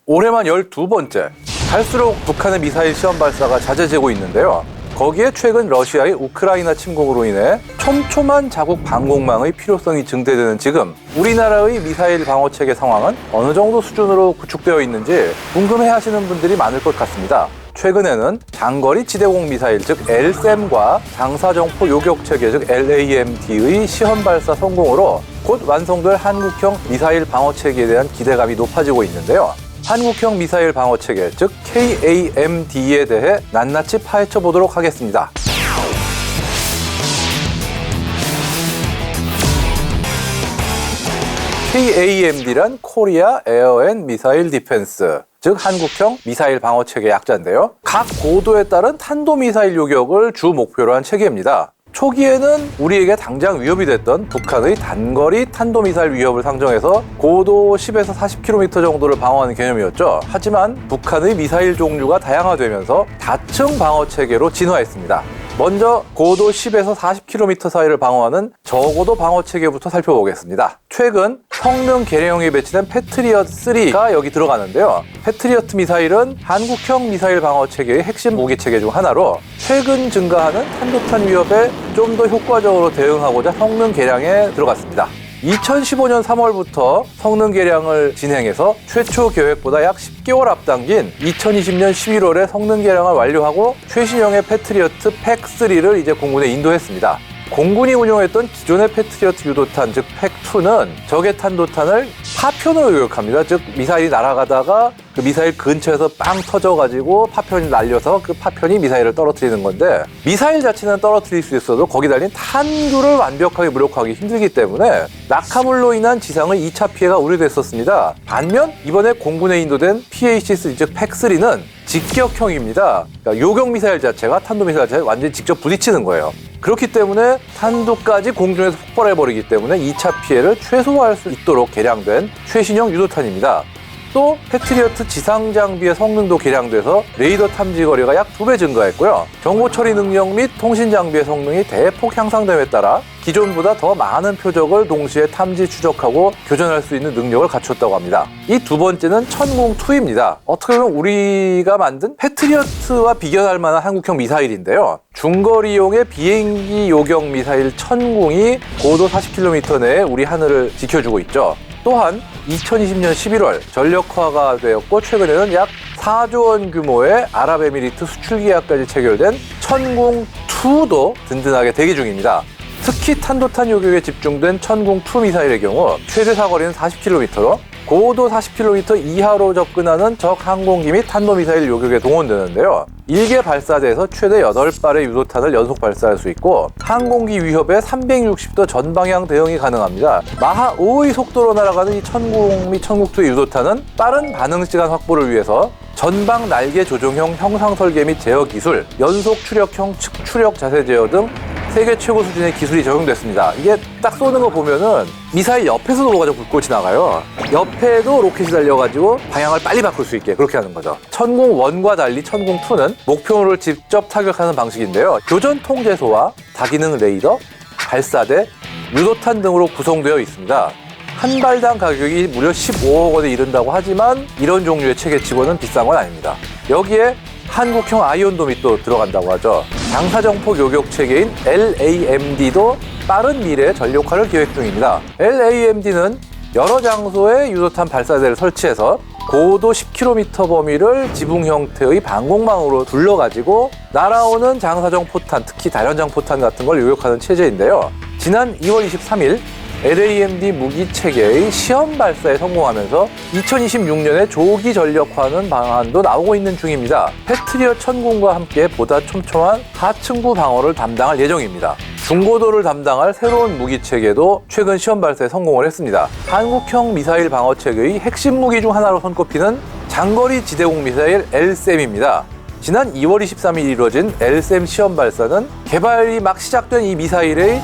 올해만 12번째. 갈수록 북한의 미사일 시험 발사가 잦아지고 있는데요. 거기에 최근 러시아의 우크라이나 침공으로 인해 촘촘한 자국 방공망의 필요성이 증대되는 지금 우리나라의 미사일 방어체계 상황은 어느 정도 수준으로 구축되어 있는지 궁금해하시는 분들이 많을 것 같습니다. 최근에는 장거리 지대공 미사일 즉 LSAM과 장사정포 요격체계 즉 LAMD의 시험 발사 성공으로 곧 완성될 한국형 미사일 방어체계에 대한 기대감이 높아지고 있는데요. 한국형 미사일 방어체계 즉 KAMD에 대해 낱낱이 파헤쳐 보도록 하겠습니다. KAMD란 코리아 에어 앤 미사일 디펜스, 즉 한국형 미사일 방어체계 약자인데요. 각 고도에 따른 탄도미사일 요격을 주 목표로 한 체계입니다. 초기에는 우리에게 당장 위협이 됐던 북한의 단거리 탄도미사일 위협을 상정해서 고도 10에서 40km 정도를 방어하는 개념이었죠. 하지만 북한의 미사일 종류가 다양화되면서 다층 방어체계로 진화했습니다. 먼저 고도 10에서 40km 사이를 방어하는 저고도 방어체계부터 살펴보겠습니다. 최근 성능 개량형에 배치된 패트리엇3가 여기 들어가는데요. 패트리엇 미사일은 한국형 미사일 방어체계의 핵심 무기체계 중 하나로 최근 증가하는 탄도탄 위협에 좀 더 효과적으로 대응하고자 성능 개량에 들어갔습니다. 2015년 3월부터 성능 개량을 진행해서 최초 계획보다 약 10개월 앞당긴 2020년 11월에 성능 개량을 완료하고 최신형의 패트리어트 팩3를 이제 공군에 인도했습니다. 공군이 운용했던 기존의 패트리어트 유도탄 즉 팩2는 적의 탄도탄을 파편으로 요격합니다. 즉 미사일이 날아가다가 그 미사일 근처에서 빵 터져가지고 파편이 날려서 그 파편이 미사일을 떨어뜨리는 건데, 미사일 자체는 떨어뜨릴 수 있어도 거기 달린 탄두를 완벽하게 무력화하기 힘들기 때문에 낙하물로 인한 지상의 2차 피해가 우려됐었습니다. 반면 이번에 공군에 인도된 PAC-3 즉 팩3는 직격형입니다. 그러니까 요격 미사일 자체가 탄도미사일 자체에 완전히 직접 부딪히는 거예요. 그렇기 때문에 탄두까지 공중에서 폭발해버리기 때문에 2차 피해를 최소화할 수 있도록 개량된 최신형 유도탄입니다. 또 패트리어트 지상 장비의 성능도 개량돼서 레이더 탐지 거리가 약 2배 증가했고요. 정보 처리 능력 및 통신 장비의 성능이 대폭 향상됨에 따라 기존보다 더 많은 표적을 동시에 탐지 추적하고 교전할 수 있는 능력을 갖췄다고 합니다. 이 두 번째는 천궁2입니다. 어떻게 보면 우리가 만든 패트리어트와 비교할 만한 한국형 미사일인데요. 중거리용의 비행기 요격 미사일 천궁이 고도 40km 내에 우리 하늘을 지켜주고 있죠. 또한 2020년 11월 전력화가 되었고 최근에는 약 4조 원 규모의 아랍에미리트 수출 계약까지 체결된 천궁2도 든든하게 대기 중입니다. 특히 탄도탄 요격에 집중된 천궁2 미사일의 경우 최대 사거리는 40km로 고도 40km 이하로 접근하는 적 항공기 및 탄도미사일 요격에 동원되는데요. 1개 발사대에서 최대 8발의 유도탄을 연속 발사할 수 있고 항공기 위협에 360도 전방향 대응이 가능합니다. 마하 5의 속도로 날아가는 이 천궁 및 천궁2의 유도탄은 빠른 반응 시간 확보를 위해서 전방 날개 조종형 형상 설계 및 제어 기술, 연속 추력형 측 추력 자세 제어 등 세계 최고 수준의 기술이 적용됐습니다. 이게 딱 쏘는 거 보면은 미사일 옆에서도 뭐가 좀 불꽃이 나가요. 옆에도 로켓이 달려가지고 방향을 빨리 바꿀 수 있게 그렇게 하는 거죠. 천궁1과 달리 천궁2는 목표를 직접 타격하는 방식인데요. 교전 통제소와 다기능 레이더, 발사대, 유도탄 등으로 구성되어 있습니다. 한 발당 가격이 무려 15억 원에 이른다고 하지만 이런 종류의 체계치고는 비싼 건 아닙니다. 여기에 한국형 아이언돔이 또 들어간다고 하죠. 장사정포 요격 체계인 LAMD도 빠른 미래에 전력화를 계획 중입니다. LAMD는 여러 장소에 유도탄 발사대를 설치해서 고도 10km 범위를 지붕 형태의 방공망으로 둘러가지고 날아오는 장사정 포탄, 특히 다연장 포탄 같은 걸 요격하는 체제인데요. 지난 2월 23일 LAMD 무기 체계의 시험 발사에 성공하면서 2026년에 조기 전력화하는 방안도 나오고 있는 중입니다. 패트리엇 천궁과 함께 보다 촘촘한 하층부 방어를 담당할 예정입니다. 중고도를 담당할 새로운 무기 체계도 최근 시험 발사에 성공을 했습니다. 한국형 미사일 방어 체계의 핵심 무기 중 하나로 손꼽히는 장거리 지대공 미사일 LSAM입니다. 지난 2월 23일 이루어진 LSAM 시험 발사는 개발이 막 시작된 이 미사일의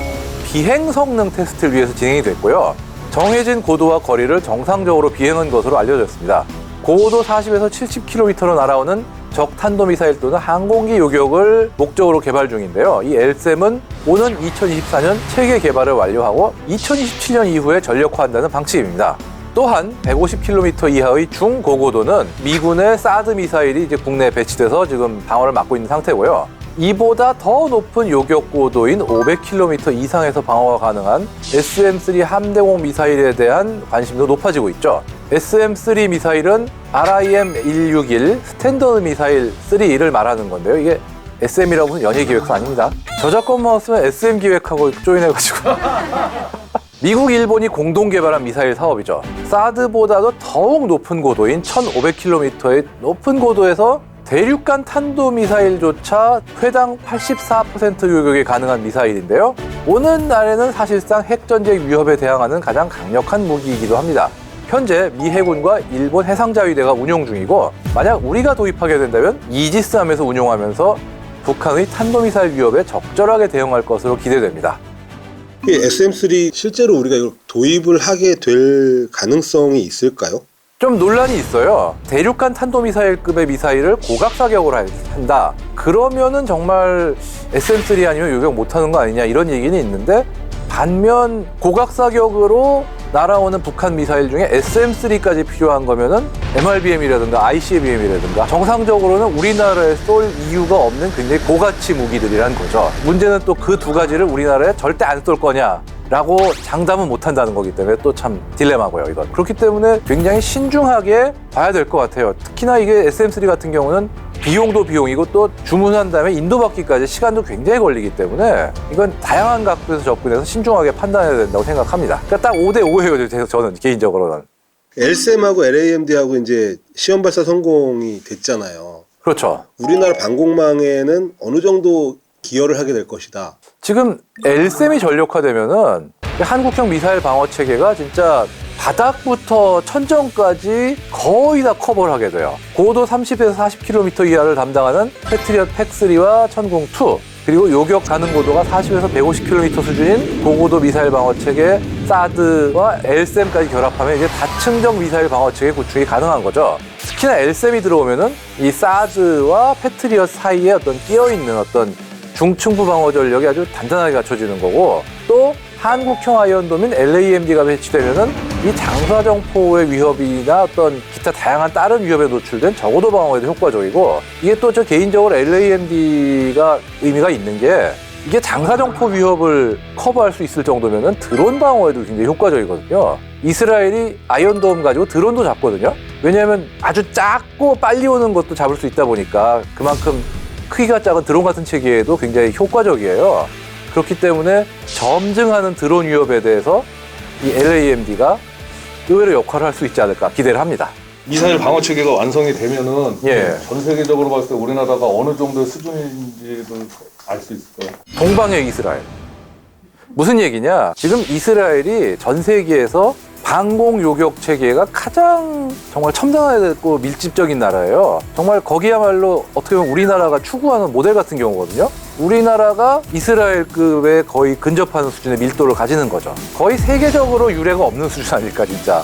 비행 성능 테스트를 위해서 진행이 됐고요. 정해진 고도와 거리를 정상적으로 비행한 것으로 알려졌습니다. 고도 40에서 70km로 날아오는 적 탄도미사일 또는 항공기 요격을 목적으로 개발 중인데요. 이 LSAM은 오는 2024년 체계 개발을 완료하고 2027년 이후에 전력화한다는 방침입니다. 또한 150km 이하의 중고고도는 미군의 사드 미사일이 이제 국내에 배치돼서 지금 방어를 맡고 있는 상태고요. 이보다 더 높은 요격 고도인 500km 이상에서 방어가 가능한 SM-3 함대공 미사일에 대한 관심도 높아지고 있죠. SM-3 미사일은 RIM-161 스탠더드 미사일 3를 말하는 건데요. 이게 SM이라고 하면 연예기획사 아닙니다. 저작권만 쓰면 SM 기획하고 조인해가지고 미국, 일본이 공동 개발한 미사일 사업이죠. 사드보다도 더욱 높은 고도인 1500km의 높은 고도에서 대륙간 탄도미사일조차 회당 84% 요격이 가능한 미사일인데요. 오늘날에는 사실상 핵전쟁 위협에 대항하는 가장 강력한 무기이기도 합니다. 현재 미 해군과 일본 해상자위대가 운용 중이고, 만약 우리가 도입하게 된다면 이지스함에서 운용하면서 북한의 탄도미사일 위협에 적절하게 대응할 것으로 기대됩니다. SM-3 실제로 우리가 이걸 도입을 하게 될 가능성이 있을까요? 좀 논란이 있어요. 대륙간 탄도미사일급의 미사일을 고각사격으로 한다. 그러면은 정말 SM-3 아니면 요격 못하는 거 아니냐 이런 얘기는 있는데, 반면 고각사격으로 날아오는 북한 미사일 중에 SM-3까지 필요한 거면은 MRBM이라든가 ICBM이라든가 정상적으로는 우리나라에 쏠 이유가 없는 굉장히 고가치 무기들이란 거죠. 문제는 또 그 두 가지를 우리나라에 절대 안 쏠 거냐 라고 장담은 못한다는 거기 때문에 또 참 딜레마고요, 이건. 그렇기 때문에 굉장히 신중하게 봐야 될 것 같아요. 특히나 이게 SM-3 같은 경우는 비용도 비용이고 또 주문한 다음에 인도받기까지 시간도 굉장히 걸리기 때문에 이건 다양한 각도에서 접근해서 신중하게 판단해야 된다고 생각합니다. 그러니까 딱 5대5예요, 저는 개인적으로는. LSM하고 LAMD하고 이제 시험 발사 성공이 됐잖아요. 그렇죠. 우리나라 방공망에는 어느 정도 기여를 하게 될 것이다. 지금 LSM이 전력화되면은 한국형 미사일 방어 체계가 진짜 바닥부터 천정까지 거의 다 커버를 하게 돼요. 고도 30에서 40km 이하를 담당하는 패트리엇 팩3와 천궁2, 그리고 요격 가능 고도가 40에서 150km 수준인 고고도 미사일 방어 체계 사드와 LSM까지 결합하면 이제 다층적 미사일 방어 체계 구축이 가능한 거죠. 특히나 LSM이 들어오면은 이 사드와 패트리엇 사이에 어떤 끼어있는 어떤 중층부 방어 전력이 아주 단단하게 갖춰지는 거고, 또 한국형 아이언돔인 LAMD가 배치되면은 이 장사정포의 위협이나 어떤 기타 다양한 다른 위협에 노출된 저고도 방어에도 효과적이고, 이게 또 저 개인적으로 LAMD가 의미가 있는 게, 이게 장사정포 위협을 커버할 수 있을 정도면은 드론 방어에도 굉장히 효과적이거든요. 이스라엘이 아이언돔 가지고 드론도 잡거든요. 왜냐하면 아주 작고 빨리 오는 것도 잡을 수 있다 보니까 그만큼 크기가 작은 드론 같은 체계에도 굉장히 효과적이에요. 그렇기 때문에 점증하는 드론 위협에 대해서 이 LAMD가 의외로 역할을 할 수 있지 않을까 기대를 합니다. 미사일 방어 체계가 완성이 되면은 예. 전 세계적으로 봤을 때 우리나라가 어느 정도의 수준인지를 알 수 있을까요? 동방의 이스라엘. 무슨 얘기냐? 지금 이스라엘이 전 세계에서 방공 요격 체계가 가장 정말 첨단화되고 밀집적인 나라예요. 정말 거기야말로 어떻게 보면 우리나라가 추구하는 모델 같은 경우거든요. 우리나라가 이스라엘급에 거의 근접하는 수준의 밀도를 가지는 거죠. 거의 세계적으로 유례가 없는 수준 아닐까, 진짜.